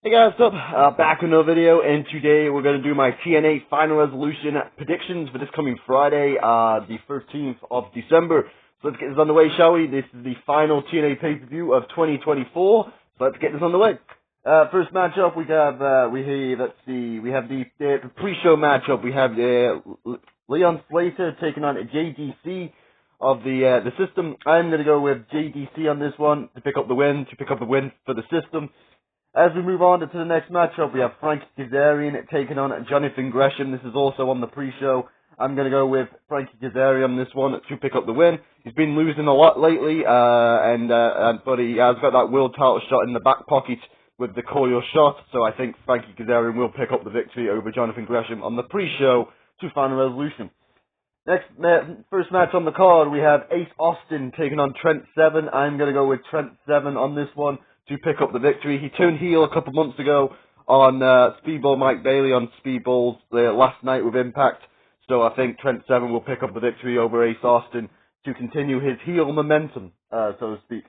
Hey guys, what's up? Back with another video, and today we're going to do my TNA Final Resolution predictions for this coming Friday, the 13th of December. So let's get this on the way, shall we? This is the final TNA pay-per-view of 2024, so let's get this on the way. First matchup, we have the pre-show matchup. We have Leon Slater taking on JDC of the system. I'm going to go with JDC on this one to pick up the win for the system. As we move on to the next matchup, we have Frankie Kazarian taking on Jonathan Gresham. This is also on the pre-show. I'm going to go with Frankie Kazarian on this one to pick up the win. He's been losing a lot lately, but he has got that world title shot in the back pocket with the coil shot, so I think Frankie Kazarian will pick up the victory over Jonathan Gresham on the pre-show to Final Resolution. Next, first match on the card, we have Ace Austin taking on Trent 7. I'm going to go with Trent 7 on this one to pick up the victory. He turned heel a couple months ago on Speedball Mike Bailey on Speedballs last night with Impact, so I think Trent 7 will pick up the victory over Ace Austin to continue his heel momentum, so to speak.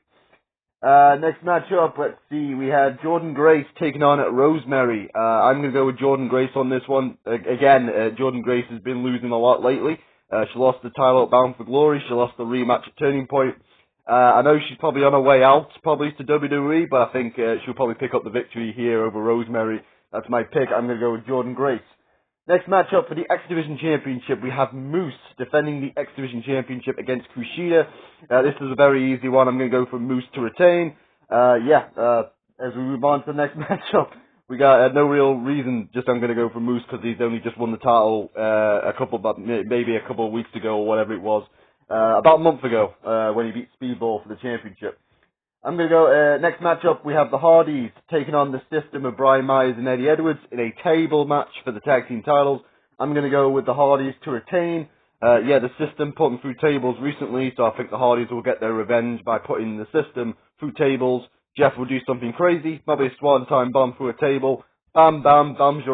Next matchup, let's see, we had Jordynne Grace taking on Rosemary. I'm going to go with Jordynne Grace on this one. Again, Jordynne Grace has been losing a lot lately. She lost the title at Bound for Glory. She lost the rematch at Turning Point. I know she's probably on her way out, probably to WWE, but I think she'll probably pick up the victory here over Rosemary. That's my pick. I'm going to go with Jordynne Grace. Next matchup for the X Division Championship, we have Moose defending the X Division Championship against Kushida. This is a very easy one. I'm going to go for Moose to retain. As we move on to the next matchup, we got no real reason. I'm going to go for Moose because he's only just won the title maybe a couple of weeks ago or whatever it was. About a month ago, when he beat Speedball for the championship. I'm going to go, next matchup, we have the Hardys taking on the system of Brian Myers and Eddie Edwards in a table match for the tag team titles. I'm going to go with the Hardys to retain. The system put them through tables recently, so I think the Hardys will get their revenge by putting the system through tables. Jeff will do something crazy, probably a swan time bomb through a table. Bam, bam, Bob's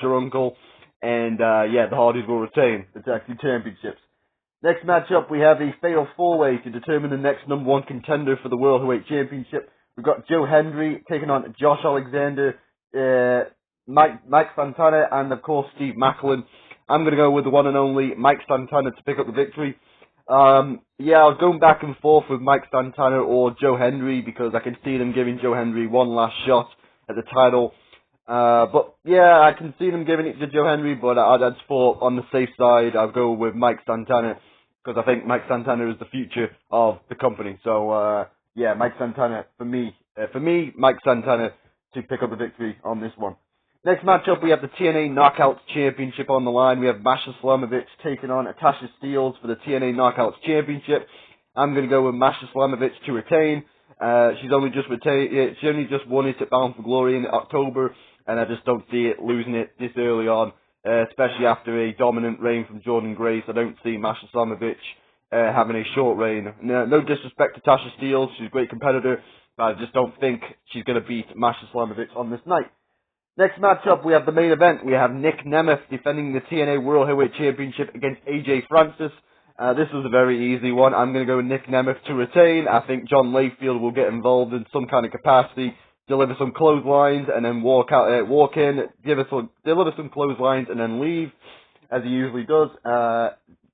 your uncle. And, the Hardys will retain the tag team championships. Next matchup, we have a fatal four-way to determine the next number one contender for the World Heavyweight Championship. We've got Joe Hendry taking on Josh Alexander, Mike Santana, and of course Steve Macklin. I'm going to go with the one and only Mike Santana to pick up the victory. I was going back and forth with Mike Santana or Joe Hendry because I can see them giving Joe Hendry one last shot at the title. I can see them giving it to Joe Hendry, but I'd thought on the safe side, I'll go with Mike Santana, because I think Mike Santana is the future of the company. So, Mike Santana, for me, Mike Santana to pick up the victory on this one. Next matchup, we have the TNA Knockouts Championship on the line. We have Masha Slamovich taking on Tasha Steelz for the TNA Knockouts Championship. I'm going to go with Masha Slamovich to retain. She only just won it at Bound for Glory in October, and I just don't see it losing it this early on, especially after a dominant reign from Jordynne Grace. I don't see Masha Slamovich having a short reign. No disrespect to Tasha Steelz, she's a great competitor, but I just don't think she's going to beat Masha Slamovich on this night. Next matchup, we have the main event. We have Nick Nemeth defending the TNA World Heavyweight Championship against AJ Francis. This was a very easy one. I'm going to go with Nick Nemeth to retain. I think John Layfield will get involved in some kind of capacity, deliver some clotheslines, and then walk in, deliver some clotheslines, and then leave, as he usually does.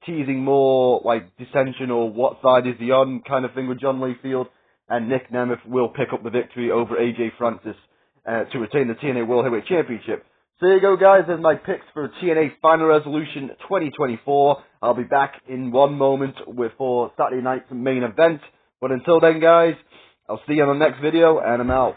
Teasing more like dissension or what side is he on kind of thing with John Layfield. And Nick Nemeth will pick up the victory over AJ Francis to retain the TNA World Heavyweight Championship. So there you go, guys. There's my picks for TNA Final Resolution 2024. I'll be back in one moment for Saturday night's main event. But until then, guys, I'll see you on the next video, and I'm out.